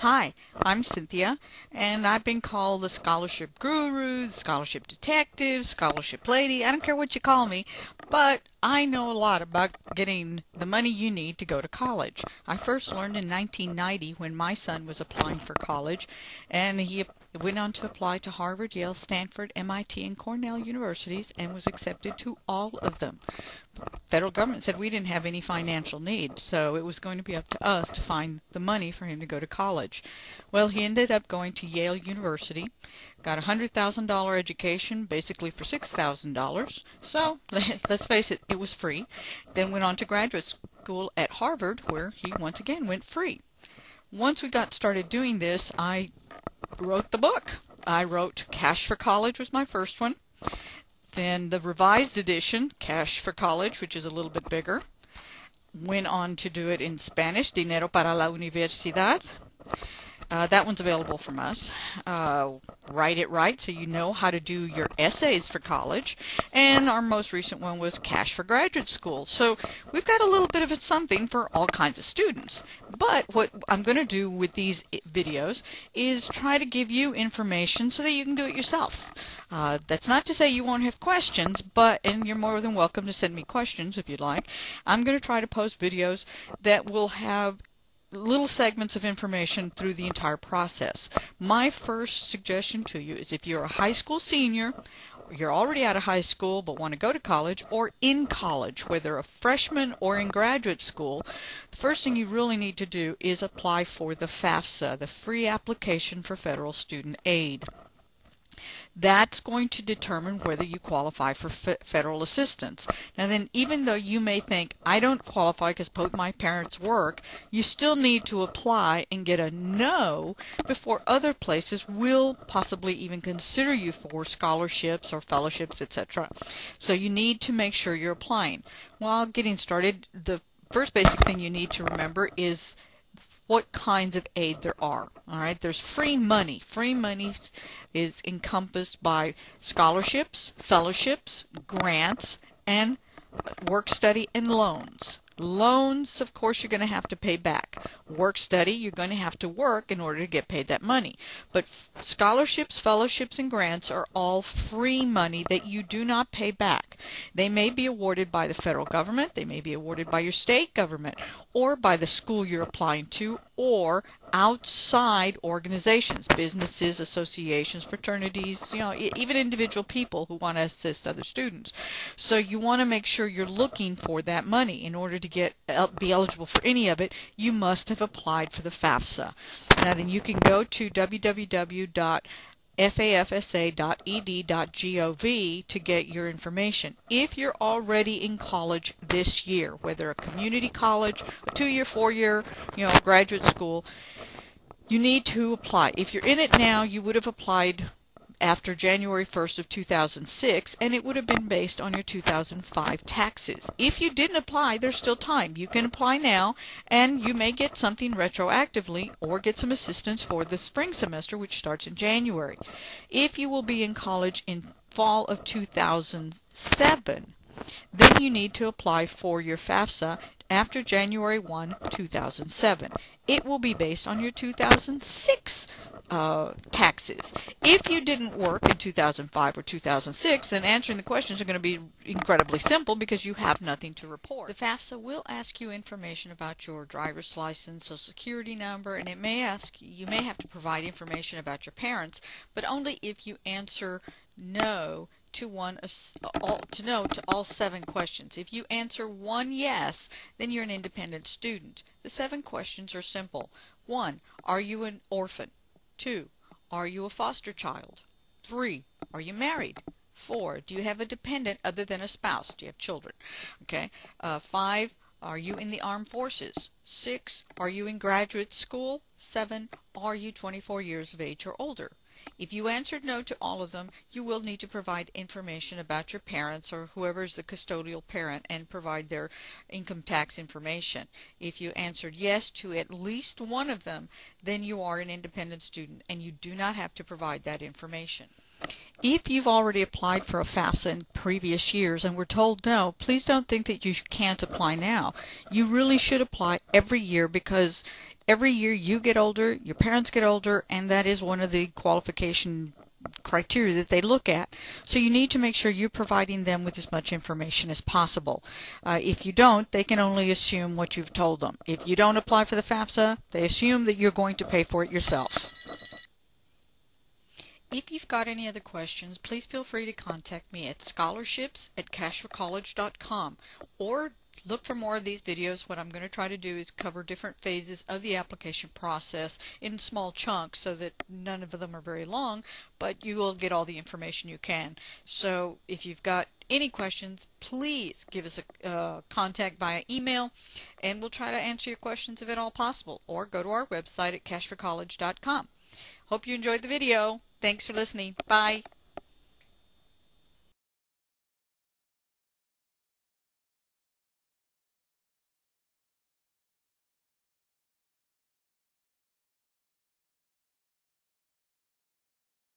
Hi, I'm Cynthia, and I've been called the scholarship guru, the scholarship detective, scholarship lady. I don't care what you call me, but I know a lot about getting the money you need to go to college. I first learned in 1990 when my son was applying for college, and he went on to apply to Harvard, Yale, Stanford, MIT, and Cornell universities and was accepted to all of them. Federal government said we didn't have any financial need, so it was going to be up to us to find the money for him to go to college. Well, he ended up going to Yale University, got a $100,000 education basically for $6,000, so let's face it, it was free. Then went on to graduate school at Harvard, where he once again went free. Once we got started doing this, I wrote the book. I wrote Cash for College was my first one. Then the revised edition, Cash for College, which is a little bit bigger. Went on to do it in Spanish, Dinero para la Universidad. That one's available from us. Write It Right, so you know how to do your essays for college. And our most recent one was Cash for Graduate School. So we've got a little bit of something for all kinds of students. But what I'm going to do with these videos is try to give you information so that you can do it yourself. That's not to say you won't have questions, and you're more than welcome to send me questions if you'd like. I'm going to try to post videos that will have little segments of information through the entire process. My first suggestion to you is if you're a high school senior, you're already out of high school but want to go to college, or in college, whether a freshman or in graduate school, the first thing you really need to do is apply for the FAFSA, the Free Application for Federal Student Aid. That's going to determine whether you qualify for federal assistance. Now then, even though you may think, I don't qualify because both my parents work, you still need to apply and get a no before other places will possibly even consider you for scholarships or fellowships, etc. So you need to make sure you're applying. While getting started, the first basic thing you need to remember is what kinds of aid there are. All right, there's free money. Free money is encompassed by scholarships, fellowships, grants, and work study and loans. Loans, of course, you're going to have to pay back. Work study, you're going to have to work in order to get paid that money. But scholarships, fellowships, and grants are all free money that you do not pay back. They may be awarded by the federal government, they may be awarded by your state government, or by the school you're applying to, or outside organizations, businesses, associations, fraternities, even individual people who want to assist other students. So you want to make sure you're looking for that money. In order to be eligible for any of it, you must have applied for the FAFSA. Now then, you can go to www.fafsa.ed.gov to get your information. If you're already in college this year, whether a community college, a 2-year, 4-year, graduate school, you need to apply. If you're in it now, you would have applied after January 1st of 2006, and it would have been based on your 2005 taxes. If you didn't apply, there's still time. You can apply now, and you may get something retroactively or get some assistance for the spring semester, which starts in January. If you will be in college in fall of 2007, then you need to apply for your FAFSA after January 1, 2007. It will be based on your 2006 taxes. If you didn't work in 2005 or 2006, then answering the questions are going to be incredibly simple because you have nothing to report. The FAFSA will ask you information about your driver's license, social security number, and it may ask you may have to provide information about your parents, but only if you answer no to all 7 questions. If you answer 1 yes, then you're an independent student. The 7 questions are simple. 1, are you an orphan? 2, are you a foster child? 3, are you married? 4, do you have a dependent other than a spouse? Do you have children? Okay. 5, are you in the armed forces? 6, are you in graduate school? 7, are you 24 years of age or older? If you answered no to all of them, you will need to provide information about your parents or whoever is the custodial parent and provide their income tax information. If you answered yes to at least one of them, then you are an independent student and you do not have to provide that information. If you've already applied for a FAFSA in previous years and were told no, please don't think that you can't apply now. You really should apply every year because every year you get older, your parents get older, and that is one of the qualification criteria that they look at. So you need to make sure you're providing them with as much information as possible. If you don't, they can only assume what you've told them. If you don't apply for the FAFSA, they assume that you're going to pay for it yourself. If you've got any other questions, please feel free to contact me at scholarships@cashforcollege.com, or look for more of these videos. What I'm going to try to do is cover different phases of the application process in small chunks so that none of them are very long, but you will get all the information you can. So if you've got any questions, please give us a contact via email, and we'll try to answer your questions if at all possible, or go to our website at cashforcollege.com. Hope you enjoyed the video. Thanks for listening. Bye.